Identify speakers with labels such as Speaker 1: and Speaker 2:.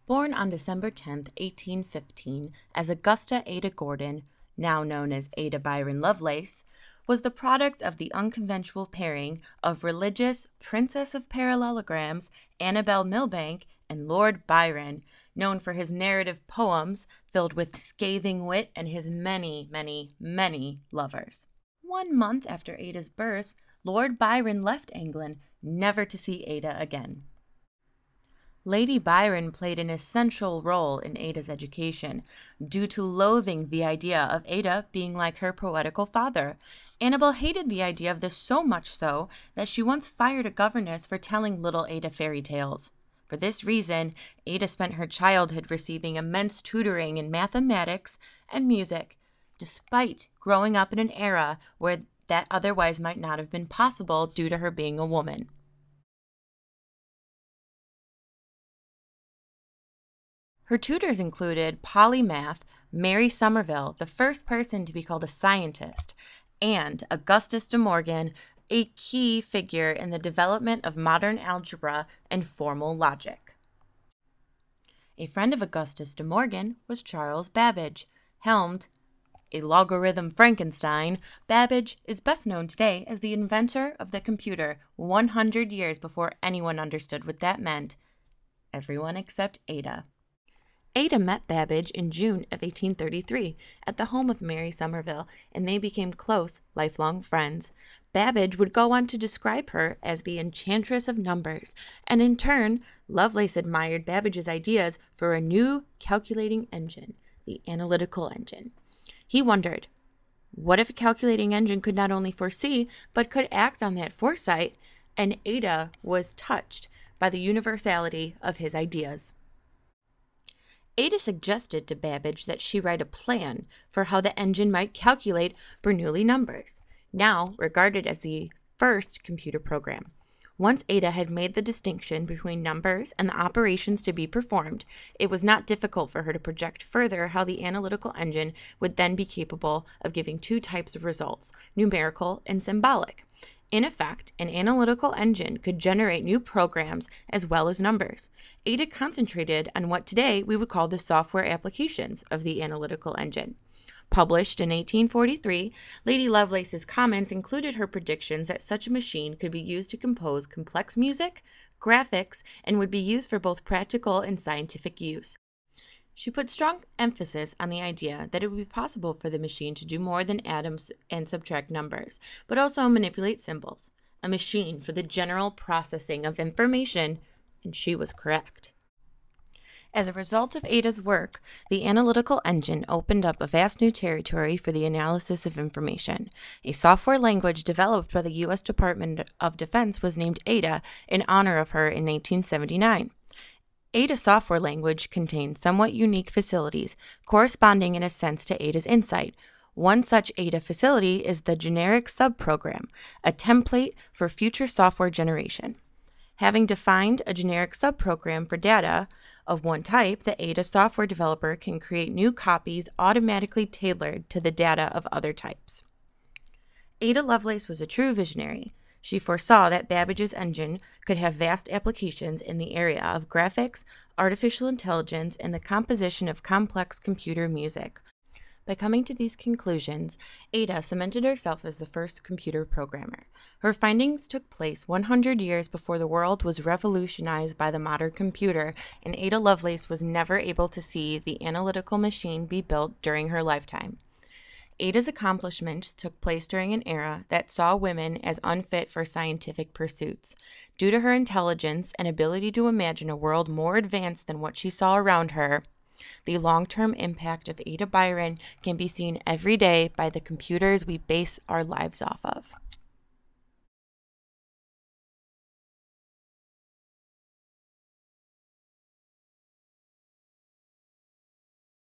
Speaker 1: Born on December 10, 1815, as Augusta Ada Gordon, now known as Ada Byron Lovelace, was the product of the unconventional pairing of religious Princess of Parallelograms Annabel Milbank and Lord Byron, known for his narrative poems filled with scathing wit and his many, many, many lovers. 1 month after Ada's birth, Lord Byron left England, never to see Ada again. Lady Byron played an essential role in Ada's education, due to loathing the idea of Ada being like her poetical father. Annabel hated the idea of this so much so that she once fired a governess for telling little Ada fairy tales. For this reason, Ada spent her childhood receiving immense tutoring in mathematics and music, despite growing up in an era where that otherwise might not have been possible due to her being a woman. Her tutors included polymath Mary Somerville, the first person to be called a scientist, and Augustus de Morgan, a key figure in the development of modern algebra and formal logic. A friend of Augustus de Morgan was Charles Babbage. Helmed a logarithm Frankenstein, Babbage is best known today as the inventor of the computer 100 years before anyone understood what that meant. Everyone except Ada. Ada met Babbage in June of 1833 at the home of Mary Somerville, and they became close, lifelong friends. Babbage would go on to describe her as the enchantress of numbers, and in turn, Lovelace admired Babbage's ideas for a new calculating engine, the analytical engine. He wondered, what if a calculating engine could not only foresee, but could act on that foresight? And Ada was touched by the universality of his ideas. Ada suggested to Babbage that she write a plan for how the engine might calculate Bernoulli numbers, now regarded as the first computer program. Once Ada had made the distinction between numbers and the operations to be performed, it was not difficult for her to project further how the analytical engine would then be capable of giving two types of results, numerical and symbolic. In effect, an analytical engine could generate new programs as well as numbers. Ada concentrated on what today we would call the software applications of the analytical engine. Published in 1843, Lady Lovelace's comments included her predictions that such a machine could be used to compose complex music, graphics, and would be used for both practical and scientific use. She put strong emphasis on the idea that it would be possible for the machine to do more than add and subtract numbers, but also manipulate symbols, a machine for the general processing of information, and she was correct. As a result of Ada's work, the analytical engine opened up a vast new territory for the analysis of information. A software language developed by the U.S. Department of Defense was named Ada in honor of her in 1879. Ada software language contains somewhat unique facilities, corresponding in a sense to Ada's insight. One such Ada facility is the generic subprogram, a template for future software generation. Having defined a generic subprogram for data of one type, the Ada software developer can create new copies automatically tailored to the data of other types. Ada Lovelace was a true visionary. She foresaw that Babbage's engine could have vast applications in the area of graphics, artificial intelligence, and the composition of complex computer music. By coming to these conclusions, Ada cemented herself as the first computer programmer. Her findings took place 100 years before the world was revolutionized by the modern computer, and Ada Lovelace was never able to see the analytical machine be built during her lifetime. Ada's accomplishments took place during an era that saw women as unfit for scientific pursuits. Due to her intelligence and ability to imagine a world more advanced than what she saw around her, the long-term impact of Ada Byron can be seen every day by the computers we base our lives off of.